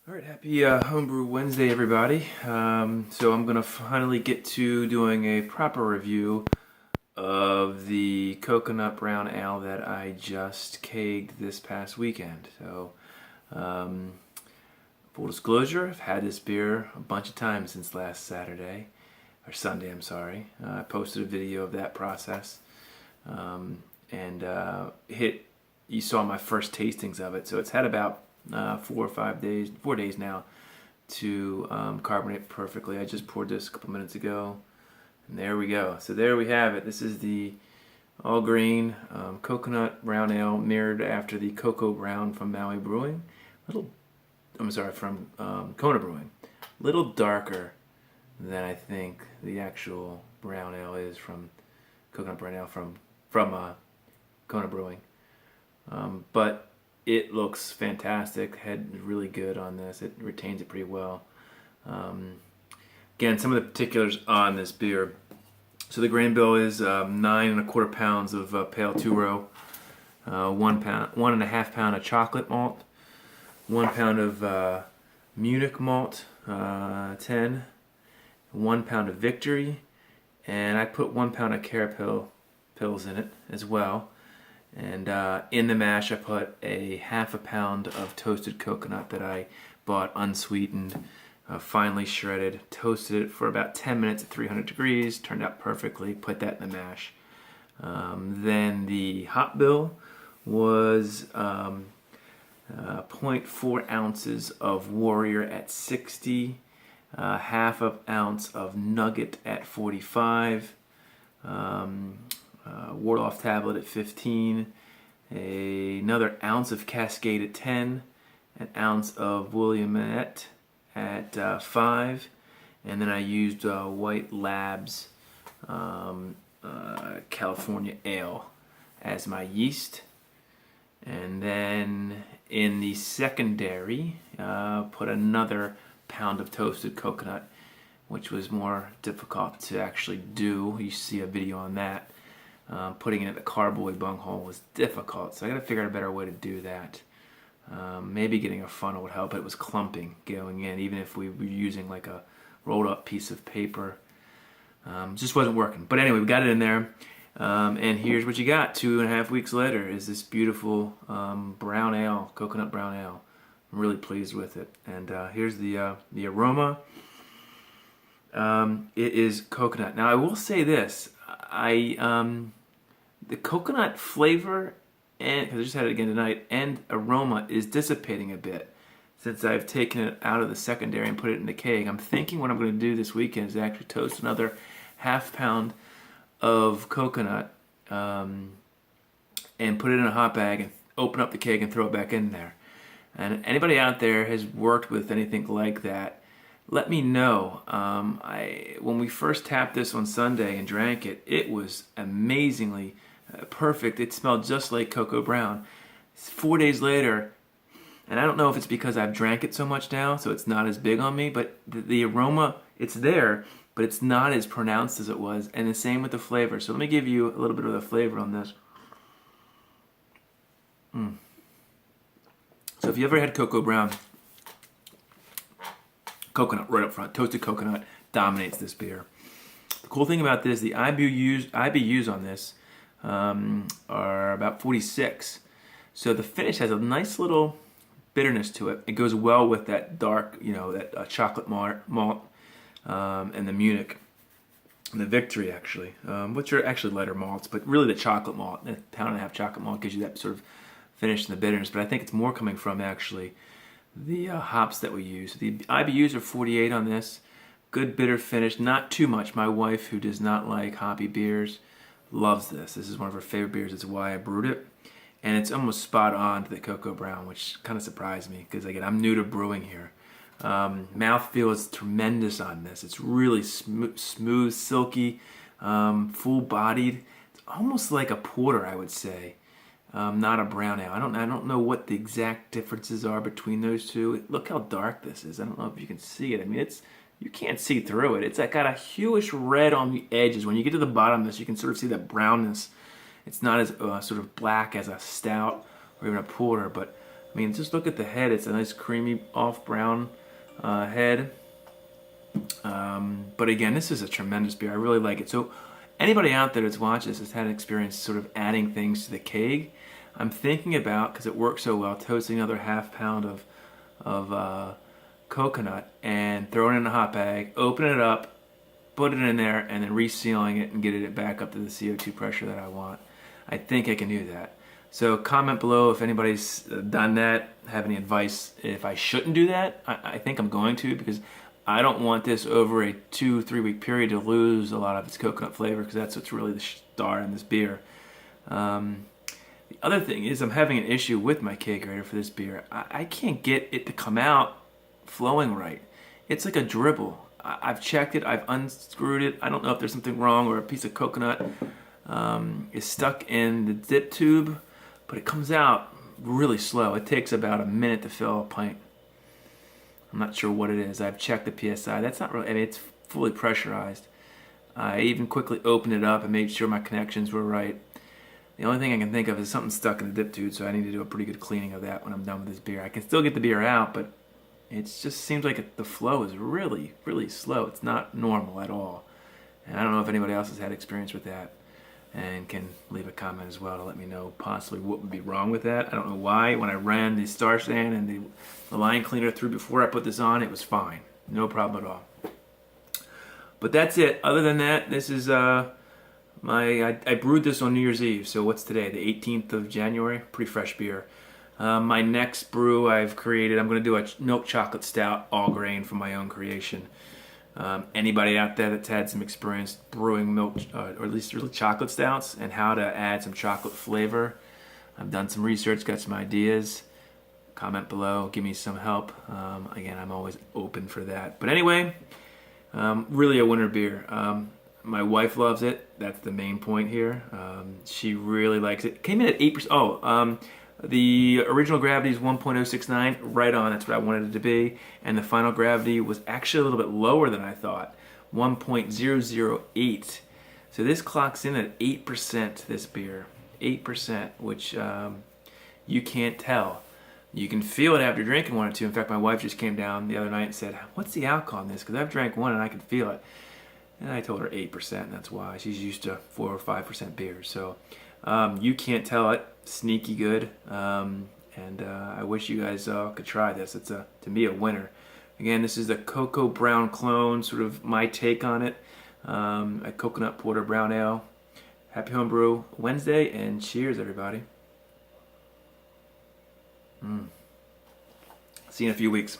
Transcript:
All right, happy Homebrew Wednesday, everybody. So I'm going to finally get to doing a proper review of the coconut brown ale that I just kegged this past weekend. So, full disclosure, I've had this beer a bunch of times since last Saturday, or Sunday, I'm sorry. I posted a video of that process, and you saw my first tastings of it. So it's had about 4 days now to carbonate perfectly. I just poured this a couple minutes ago, and there we go. So there we have it. This is the all grain coconut brown ale, mirrored after the Koko Brown from Maui Brewing. From Kona Brewing. A little darker than I think the actual brown ale is from coconut brown ale from Kona Brewing. But it looks fantastic. Head really good on this. It retains it pretty well. Again, some of the particulars on this beer. So the grain bill is 9¼ pounds of pale 2-row, 1.5 pound of chocolate malt, 1 pound of Munich malt, 10, 1 pound of Victory, and I put 1 pound of Carapil pills in it as well. And in the mash, I put a ½ pound of toasted coconut that I bought unsweetened, finely shredded, toasted it for about 10 minutes at 300 degrees, turned out perfectly, put that in the mash. Then the hop bill was 0.4 ounces of Warrior at 60, ½ ounce of Nugget at 45, ward-off tablet at 15, another ounce of Cascade at 10, an ounce of Williamette at 5, and then I used White Labs California Ale as my yeast. And then in the secondary, put another pound of toasted coconut, which was more difficult to actually do. You see a video on that. Putting it in the carboy bunghole was difficult, so I got to figure out a better way to do that. Maybe getting a funnel would help. It was clumping going in, even if we were using like a rolled up piece of paper. Just wasn't working. But anyway, we got it in there, and here's what you got 2.5 weeks later is this beautiful brown ale, coconut brown ale. I'm really pleased with it. And here's the aroma. It is coconut. Now I will say this. The coconut flavor, and because I just had it again tonight, and aroma is dissipating a bit since I've taken it out of the secondary and put it in the keg. I'm thinking what I'm going to do this weekend is actually toast another ½ pound of coconut and put it in a hot bag and open up the keg and throw it back in there. And anybody out there has worked with anything like that, let me know. When we first tapped this on Sunday and drank it, it was amazingly perfect. It smelled just like Koko Brown. 4 days later, and I don't know if it's because I've drank it so much now, so it's not as big on me, but the aroma, it's there, but it's not as pronounced as it was, and the same with the flavor. So let me give you a little bit of the flavor on this. So if you ever had Koko Brown, coconut right up front, toasted coconut dominates this beer. The cool thing about this, the IBUs on this are about 46. So the finish has a nice little bitterness to it. It goes well with that dark, that chocolate malt and the Munich and the Victory actually, which are actually lighter malts, but really the chocolate malt, a pound and a half chocolate malt gives you that sort of finish and the bitterness. But I think it's more coming from actually the hops that we use. The IBUs are 48 on this. Good bitter finish, not too much. My wife, who does not like hoppy beers, loves this. This is one of her favorite beers. It's why I brewed it. And it's almost spot on to the Koko Brown, which kind of surprised me because, again, I'm new to brewing here. Mouthfeel is tremendous on this. It's really smooth, silky, full-bodied. It's almost like a porter, I would say. Not a brown ale. I don't know what the exact differences are between those two. Look how dark this is. I don't know if you can see it. I mean, you can't see through it. It's got a hueish red on the edges. When you get to the bottom of this, you can sort of see that brownness. It's not as sort of black as a stout or even a porter, but I mean, just look at the head. It's a nice creamy off brown head. But again, this is a tremendous beer. I really like it. So anybody out there that's watched this has had an experience sort of adding things to the keg. I'm thinking about, because it works so well, toasting another half pound of coconut and throwing it in a hot bag, open it up, put it in there, and then resealing it and getting it back up to the CO2 pressure that I want. I think I can do that. So comment below if anybody's done that, have any advice if I shouldn't do that. I think I'm going to, because I don't want this over a 2-3 week period to lose a lot of its coconut flavor, because that's what's really the star in this beer. The other thing is I'm having an issue with my kegerator for this beer. I can't get it to come out flowing right. It's like a dribble. I've checked it, I've unscrewed it. I don't know if there's something wrong or a piece of coconut is stuck in the dip tube, but it comes out really slow. It takes about a minute to fill a pint. I'm not sure what it is. I've checked the PSI. That's not really, I mean, it's fully pressurized. I even quickly opened it up and made sure my connections were right. The only thing I can think of is something stuck in the dip tube, so I need to do a pretty good cleaning of that when I'm done with this beer. I can still get the beer out, but it just seems like the flow is really, really slow. It's not normal at all. And I don't know if anybody else has had experience with that, and can leave a comment as well to let me know possibly what would be wrong with that. I don't know why. When I ran the star sand and the line cleaner through before I put this on, it was fine. No problem at all. But that's it. Other than that, this is I brewed this on New Year's Eve. So what's today? The 18th of January. Pretty fresh beer. My next brew I've created, I'm going to do a milk chocolate stout, all grain, from my own creation. Anybody out there that's had some experience brewing milk, or at least really chocolate stouts, and how to add some chocolate flavor, I've done some research, got some ideas. Comment below, give me some help. Again, I'm always open for that. But anyway, really a winter beer. My wife loves it. That's the main point here. She really likes it. Came in at 8%. The original gravity is 1.069, right on, that's what I wanted it to be. And the final gravity was actually a little bit lower than I thought, 1.008. So this clocks in at 8%, this beer, 8%, which you can't tell. You can feel it after drinking one or two. In fact, my wife just came down the other night and said, what's the alcohol on this? Because I've drank one and I can feel it. And I told her 8%, and that's why. She's used to 4 or 5% beers. So you can't tell it. Sneaky good, and I wish you guys could try this. It's to me a winner. Again, this is the Koko Brown clone, sort of my take on it. A coconut porter brown ale. Happy Homebrew Wednesday, and cheers, everybody. See you in a few weeks.